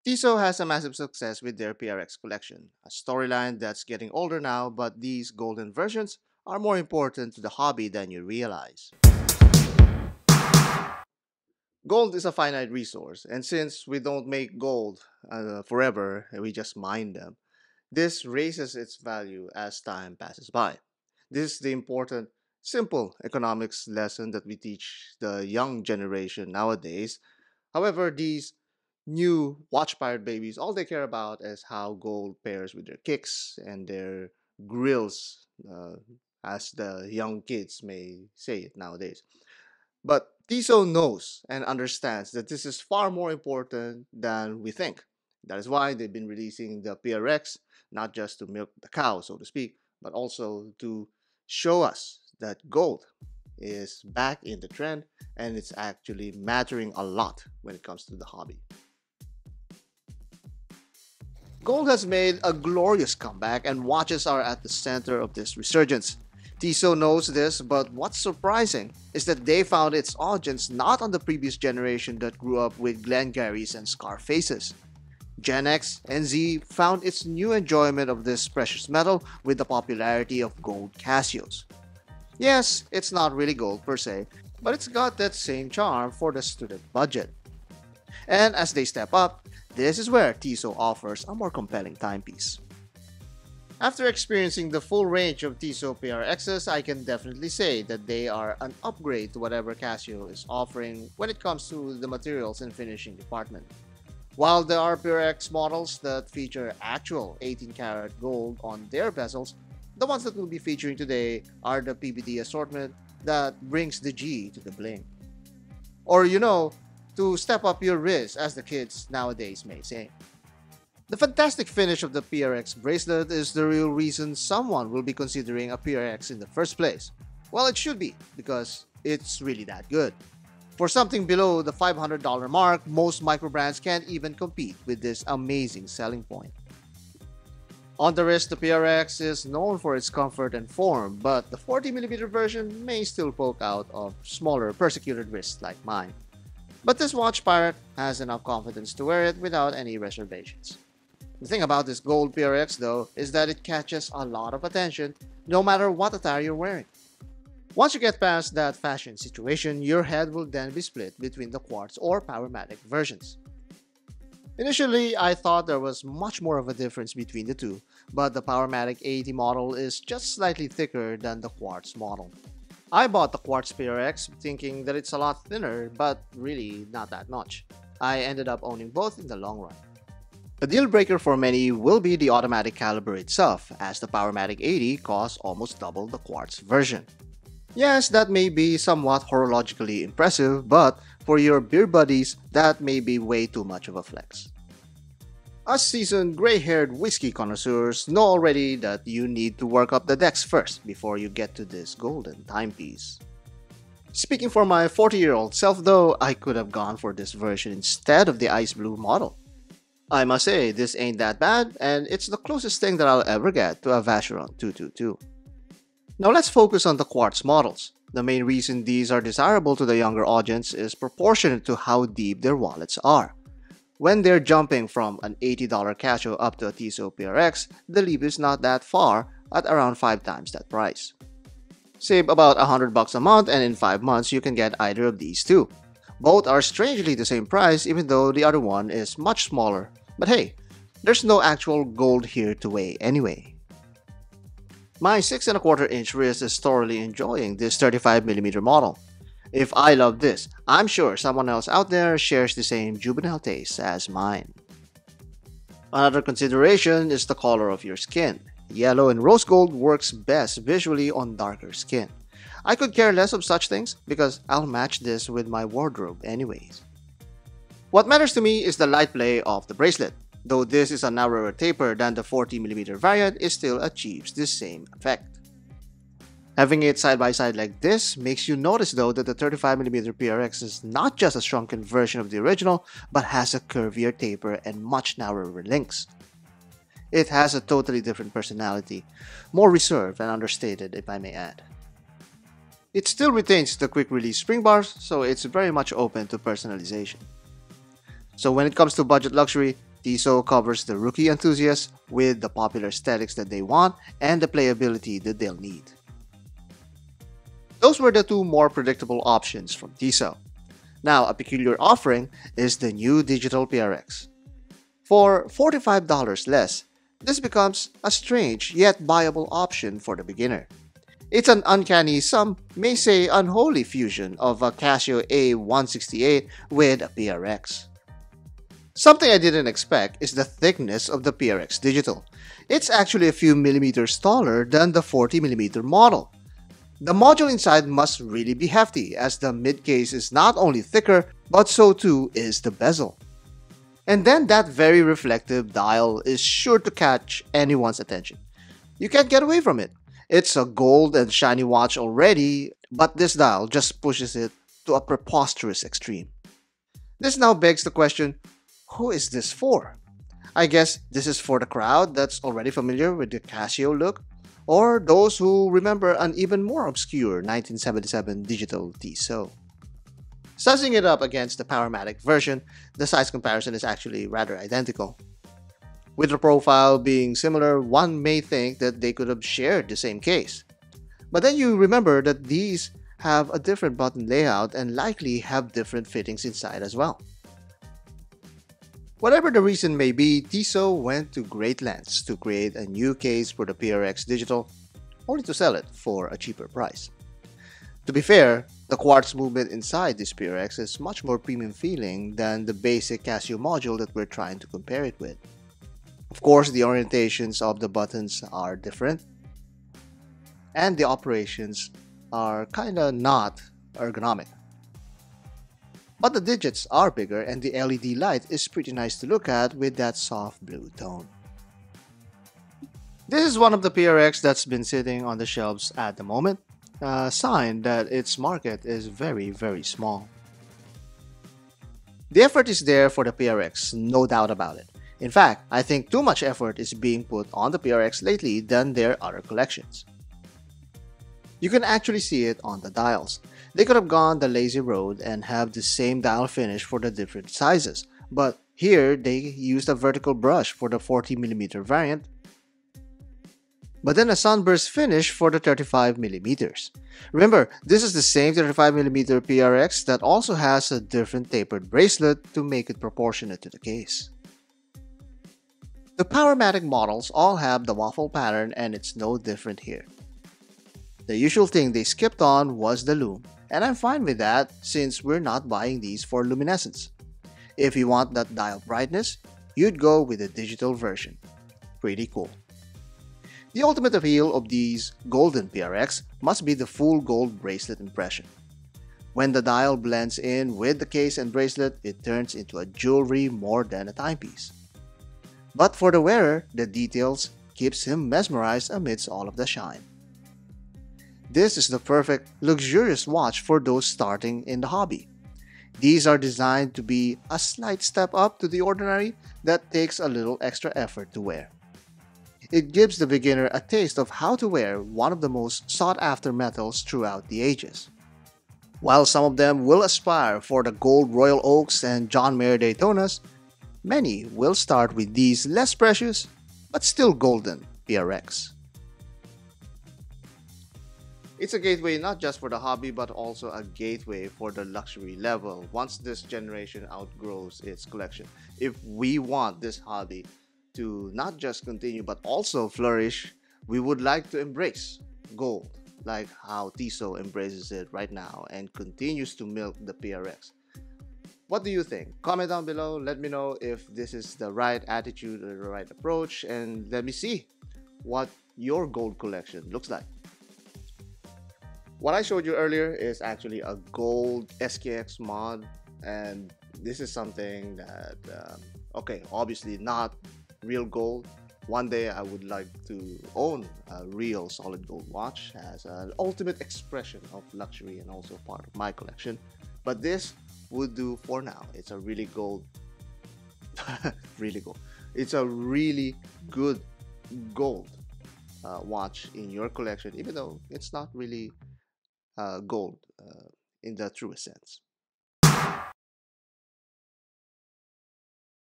Tissot has a massive success with their PRX collection, a storyline that's getting older now, but these golden versions are more important to the hobby than you realize. Gold is a finite resource, and since we don't make gold forever, we just mine them, this raises its value as time passes by. This is the important, simple economics lesson that we teach the young generation nowadays. However, these new watch pirate babies, all they care about is how gold pairs with their kicks and their grills, as the young kids may say it nowadays. But Tiso knows and understands that this is far more important than we think. That is why they've been releasing the PRX, not just to milk the cow, so to speak, but also to show us that gold is back in the trend and it's actually mattering a lot when it comes to the hobby. Gold has made a glorious comeback and watches are at the center of this resurgence. Tissot knows this, but what's surprising is that they found its audience not on the previous generation that grew up with Glengarrys and Scarfaces. Gen X and Z found its new enjoyment of this precious metal with the popularity of gold Casios. Yes, it's not really gold per se, but it's got that same charm for the student budget. And as they step up, this is where Tissot offers a more compelling timepiece. After experiencing the full range of Tissot PRXs, I can definitely say that they are an upgrade to whatever Casio is offering when it comes to the materials and finishing department. While there are PRX models that feature actual 18 karat gold on their bezels, the ones that we'll be featuring today are the PBT assortment that brings the G to the bling. Or to step up your wrist, as the kids nowadays may say. The fantastic finish of the PRX bracelet is the real reason someone will be considering a PRX in the first place. Well, it should be, because it's really that good. For something below the $500 mark, most microbrands can't even compete with this amazing selling point. On the wrist, the PRX is known for its comfort and form, but the 40mm version may still poke out of smaller persecuted wrists like mine. But this watch pirate has enough confidence to wear it without any reservations. The thing about this gold PRX though is that it catches a lot of attention no matter what attire you're wearing. Once you get past that fashion situation, your head will then be split between the quartz or Powermatic versions. Initially, I thought there was much more of a difference between the two, but the Powermatic 80 model is just slightly thicker than the quartz model. I bought the quartz PRX thinking that it's a lot thinner, but really not that much. I ended up owning both in the long run. A deal breaker for many will be the automatic caliber itself, as the Powermatic 80 costs almost double the quartz version. Yes, that may be somewhat horologically impressive, but for your beer buddies, that may be way too much of a flex. Us seasoned gray-haired whiskey connoisseurs know already that you need to work up the decks first before you get to this golden timepiece. Speaking for my 40-year-old self though, I could have gone for this version instead of the ice blue model. I must say, this ain't that bad, and it's the closest thing that I'll ever get to a Vacheron 222. Now let's focus on the quartz models. The main reason these are desirable to the younger audience is proportionate to how deep their wallets are. When they're jumping from an $80 Casio up to a Tissot PRX, the leap is not that far at around 5 times that price. Save about $100 a month and in 5 months you can get either of these two. Both are strangely the same price even though the other one is much smaller. But hey, there's no actual gold here to weigh anyway. My 6¼ inch wrist is thoroughly enjoying this 35mm model. If I love this, I'm sure someone else out there shares the same juvenile taste as mine. Another consideration is the color of your skin. Yellow and rose gold works best visually on darker skin. I could care less of such things because I'll match this with my wardrobe anyways. What matters to me is the light play of the bracelet. Though this is a narrower taper than the 40mm variant, it still achieves the same effect. Having it side by side like this makes you notice though that the 35mm PRX is not just a shrunken version of the original, but has a curvier taper and much narrower links. It has a totally different personality, more reserved and understated if I may add. It still retains the quick release spring bars, so it's very much open to personalization. So when it comes to budget luxury, Tissot covers the rookie enthusiasts with the popular aesthetics that they want and the playability that they'll need. Those were the two more predictable options from Tissot. Now, a peculiar offering is the new digital PRX. For $45 less, this becomes a strange yet viable option for the beginner. It's an uncanny, some may say unholy fusion of a Casio A168 with a PRX. Something I didn't expect is the thickness of the PRX Digital. It's actually a few millimeters taller than the 40mm model. The module inside must really be hefty, as the mid-case is not only thicker, but so too is the bezel. And then that very reflective dial is sure to catch anyone's attention. You can't get away from it. It's a gold and shiny watch already, but this dial just pushes it to a preposterous extreme. This now begs the question, who is this for? I guess this is for the crowd that's already familiar with the Casio look, or those who remember an even more obscure 1977 digital Tissot. Sizing it up against the Powermatic version, the size comparison is actually rather identical. With the profile being similar, one may think that they could have shared the same case. But then you remember that these have a different button layout and likely have different fittings inside as well. Whatever the reason may be, Tissot went to great lengths to create a new case for the PRX Digital, only to sell it for a cheaper price. To be fair, the quartz movement inside this PRX is much more premium feeling than the basic Casio module that we're trying to compare it with. Of course, the orientations of the buttons are different, and the operations are kinda not ergonomic. But the digits are bigger and the LED light is pretty nice to look at with that soft blue tone. This is one of the PRX that's been sitting on the shelves at the moment, a sign that its market is very, very small. The effort is there for the PRX, no doubt about it. In fact, I think too much effort is being put on the PRX lately than their other collections. You can actually see it on the dials. They could have gone the lazy road and have the same dial finish for the different sizes, but here they used a vertical brush for the 40mm variant, but then a sunburst finish for the 35mm. Remember, this is the same 35mm PRX that also has a different tapered bracelet to make it proportionate to the case. The Powermatic models all have the waffle pattern and it's no different here. The usual thing they skipped on was the lume, and I'm fine with that since we're not buying these for luminescence. If you want that dial brightness, you'd go with the digital version. Pretty cool. The ultimate appeal of these golden PRX must be the full gold bracelet impression. When the dial blends in with the case and bracelet, it turns into a jewelry more than a timepiece. But for the wearer, the details keeps him mesmerized amidst all of the shine. This is the perfect, luxurious watch for those starting in the hobby. These are designed to be a slight step up to the ordinary that takes a little extra effort to wear. It gives the beginner a taste of how to wear one of the most sought-after metals throughout the ages. While some of them will aspire for the gold Royal Oaks and John Mayer Daytonas, many will start with these less precious but still golden PRX. It's a gateway not just for the hobby but also a gateway for the luxury level once this generation outgrows its collection. If we want this hobby to not just continue but also flourish, we would like to embrace gold like how Tissot embraces it right now and continues to milk the PRX. What do you think? Comment down below, let me know if this is the right attitude or the right approach, and let me see what your gold collection looks like. What I showed you earlier is actually a gold SKX mod, and this is something that, okay, obviously not real gold. One day I would like to own a real solid gold watch as an ultimate expression of luxury and also part of my collection. But this would do for now. It's a really gold, really gold. It's a really good gold watch in your collection, even though it's not really gold in the truest sense.